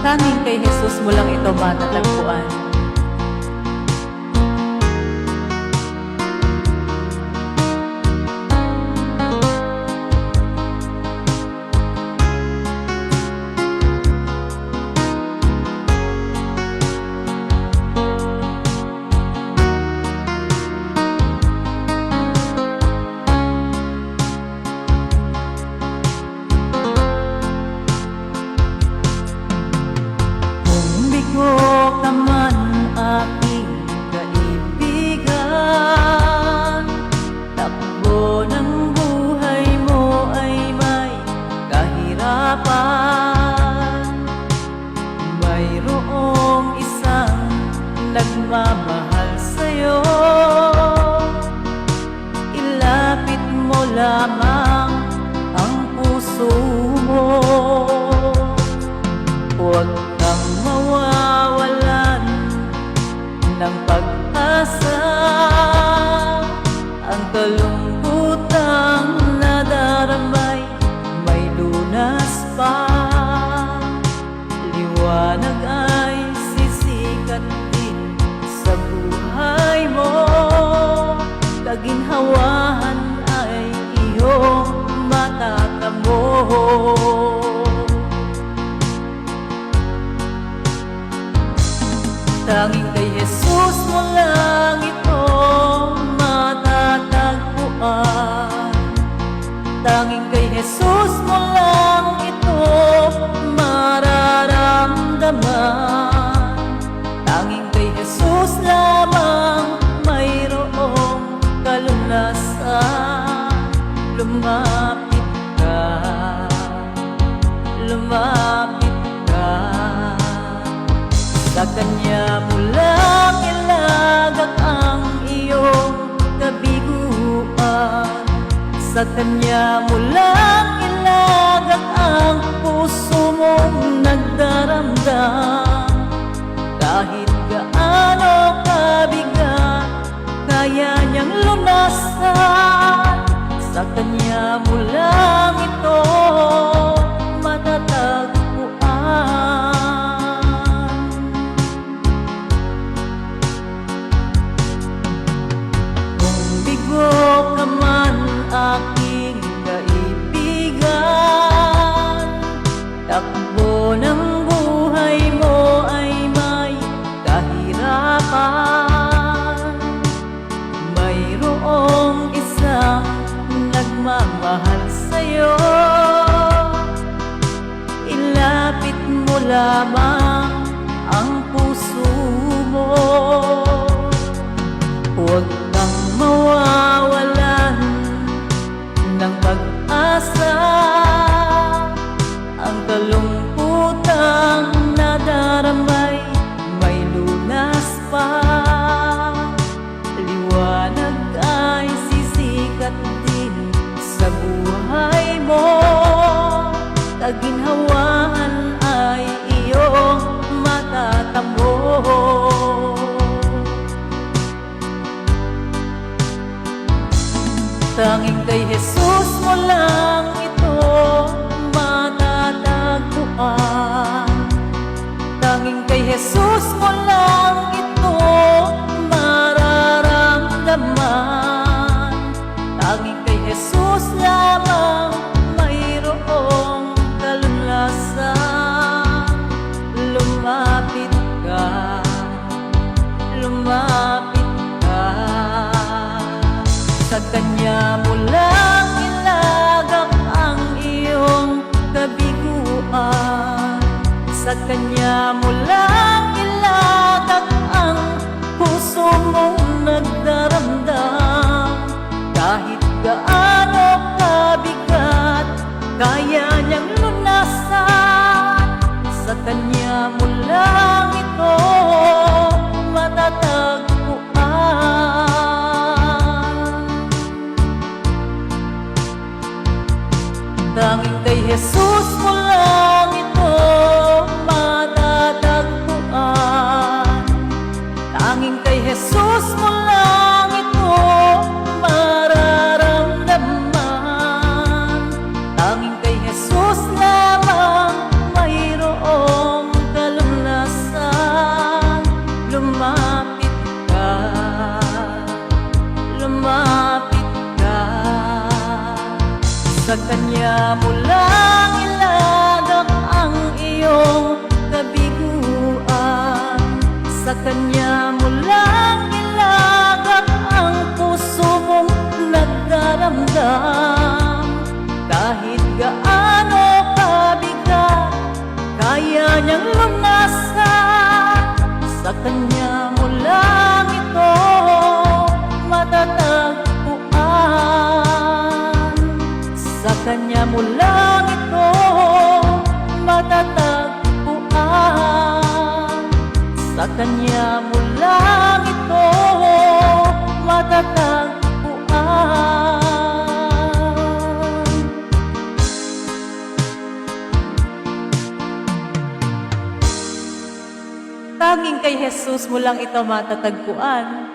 Tanging kay Jesus mo lang ito matatagpuan. Bigo ka man aking kaibigan, takbo ng buhay mo ay may kahirapan. Mayroong isang nagmamahal sa'yo, ilapit mo lamang ang puso mo. Huwag kang mawawalan ng pag-asa, ang kalungkutang nadaramay may lunas pa. Liwanag ay sisikat din sa buhay mo, kaginhawahan ay iyong matatamo. Tanging kay Jesus mo lang ito matatagpuan. Tanging kay Jesus mo lang ito mararamdaman. Tanging kay Jesus lamang mayroong kalunasan. Lumapit ka, lumapit ka. Sa Kanya mo lang ilagak ang iyong kabiguan. Sa Kanya mo lang ilagak ang puso mong nagdaramdam. Kahit gaano kabigat, kaya niyang lunasan. Sa Kanya mo lang ito matatagpuan. Bigo ka man aking kaibigan, takbo ng buhay mo ay may kahirapan. Mayroong isang nagmamahal sa'yo, ilapit mo lamang ang puso mo. Huwag kang mawawalan ng pag-asa, ang kalungkutang nadaramay may lunas pa. Liwanag ay sisikat din sa buhay mo, kaginhawahan ay iyong matatamo. Tanging kay Jesus mo lang ito matatagpuan. Tanging kay Jesus mo lang ito mararamdaman. Tanging kay Jesus lamang mayroong kalunasan. Lumapit ka, lumapit ka. Sa Kanya mo lang ilagak ang iyong kabiguan. Sa Kanya mo lang ilagak ang puso mong nagdaramdam. Kahit gaano kabigat, kaya niyang lunasan. Sa Kanya mo lang ito matatagpuan. Tanging kay Jesus mo lang ito matatagpuan. Tanging kay Jesus mo lang ito mararamdaman. Tanging kay Jesus lamang mayroong kanya mo lang ilagak ang iyong kabiguan. Sa kanya mo lang ilagak ang puso mong nagdaramdam. Kahit gaano kabigat, kaya niyang lunasan. Sa kanya mo lang ito matatagpuan. Sa kanya mo lang ito matatagpuan. Sa kanya mo lang ito matatagpuan. Tanging kay Jesus mo lang ito matatagpuan.